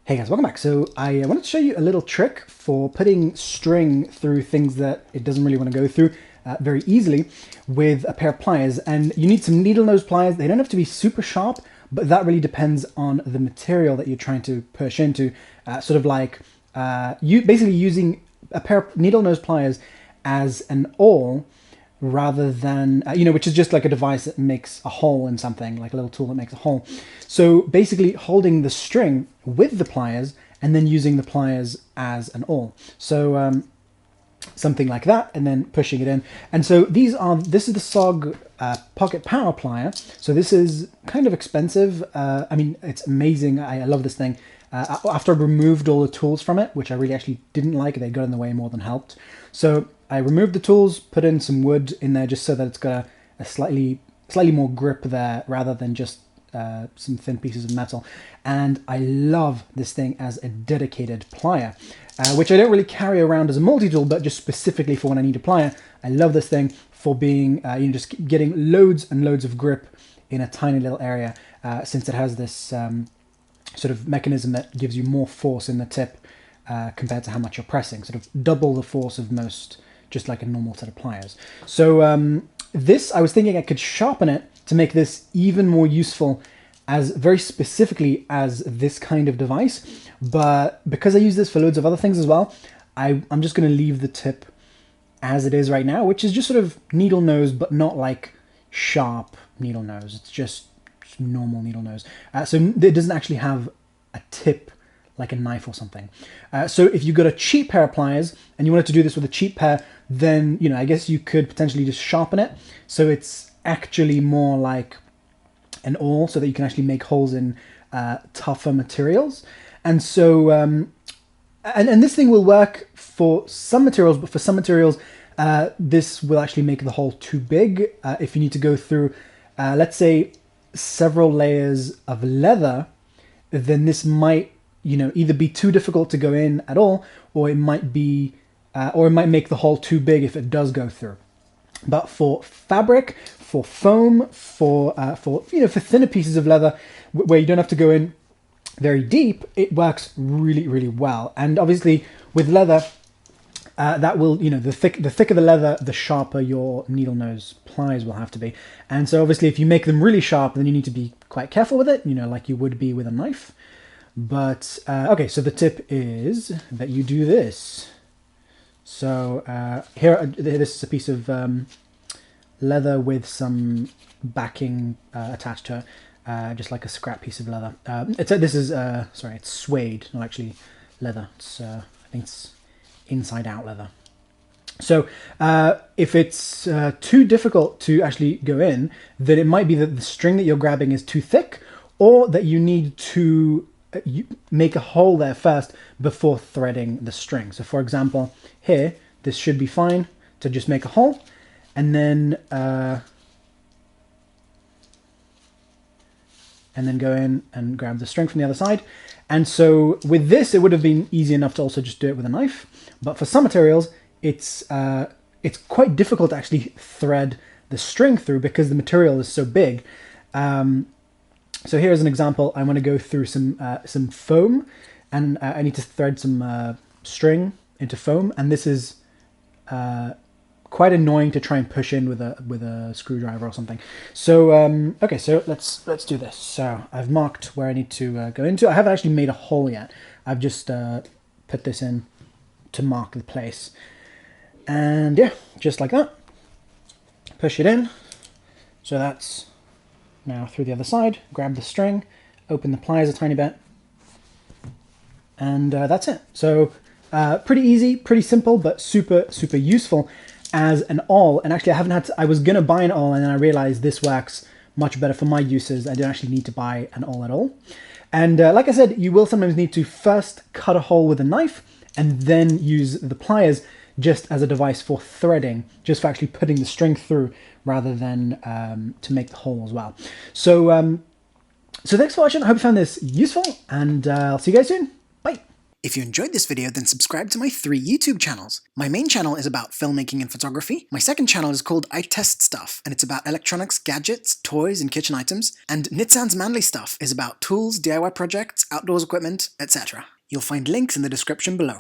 Hey guys, welcome back. So I wanted to show you a little trick for putting string through things that it doesn't really want to go through very easily with a pair of pliers. And you need some needle nose pliers. They don't have to be super sharp, but that really depends on the material that you're trying to push into. Sort of like you basically using a pair of needle nose pliers as an awl rather than, which is just like a device that makes a hole in something, like a little tool that makes a hole. So basically holding the string with the pliers and then using the pliers as an awl. So something like that, and then pushing it in. And so this is the SOG Pocket Power Plier. So this is kind of expensive. I mean, it's amazing. I love this thing. After I removed all the tools from it, which I really actually didn't like, they got in the way more than helped. So I removed the tools, put in some wood in there just so that it's got a slightly more grip there rather than just some thin pieces of metal. And I love this thing as a dedicated plier, which I don't really carry around as a multi-tool, but just specifically for when I need a plier. I love this thing for being, just getting loads and loads of grip in a tiny little area, since it has this sort of mechanism that gives you more force in the tip compared to how much you're pressing, sort of double the force of most, just like a normal set of pliers. So this, I was thinking I could sharpen it to make this even more useful as very specifically as this kind of device. But because I use this for loads of other things as well, I'm just going to leave the tip as it is right now, which is just sort of needle nose, but not like sharp needle nose. It's just normal needle nose. So it doesn't actually have a tip like a knife or something. So if you've got a cheap pair of pliers and you wanted to do this with a cheap pair, then, I guess you could potentially just sharpen it. So it's actually more like an awl so that you can actually make holes in tougher materials. And so, and this thing will work for some materials, but for some materials, this will actually make the hole too big. If you need to go through, let's say, several layers of leather, then this might, either be too difficult to go in at all, or it might be, or it might make the hole too big if it does go through. But for fabric, for foam, for thinner pieces of leather where you don't have to go in very deep, it works really, really well. And obviously with leather, that will, the thicker the leather, the sharper your needle nose pliers will have to be. And so obviously if you make them really sharp, then you need to be quite careful with it, like you would be with a knife. But, okay, so the tip is that you do this. So this is a piece of leather with some backing attached to it, just like a scrap piece of leather. It's suede, not actually leather. It's I think it's inside out leather. So if it's too difficult to actually go in, then it might be that the string that you're grabbing is too thick, or that you need to make a hole there first before threading the string. So for example, here, this should be fine to just make a hole, and then go in and grab the string from the other side. And so with this, it would have been easy enough to also just do it with a knife. But for some materials, it's quite difficult to actually thread the string through because the material is so big. So here's an example. I want to go through some foam, and I need to thread some string into foam, and this is quite annoying to try and push in with a screwdriver or something. So okay, so let's do this. So I've marked where I need to go into. I haven't actually made a hole yet. I've just put this in to mark the place, and yeah, just like that. Push it in. So that's now through the other side. Grab the string, open the pliers a tiny bit, and that's it. So pretty easy, pretty simple, but super, super useful as an awl. And actually I was gonna buy an awl, and then I realized this works much better for my uses. I don't actually need to buy an awl at all. And like I said, you will sometimes need to first cut a hole with a knife and then use the pliers just as a device for threading, just for actually putting the string through rather than to make the hole as well. So, so thanks for watching. I hope you found this useful, and I'll see you guys soon. Bye. If you enjoyed this video, then subscribe to my 3 YouTube channels. My main channel is about filmmaking and photography. My second channel is called I Test Stuff, and it's about electronics, gadgets, toys, and kitchen items. And Nitsan's ManlyStuff is about tools, DIY projects, outdoors equipment, etc. You'll find links in the description below.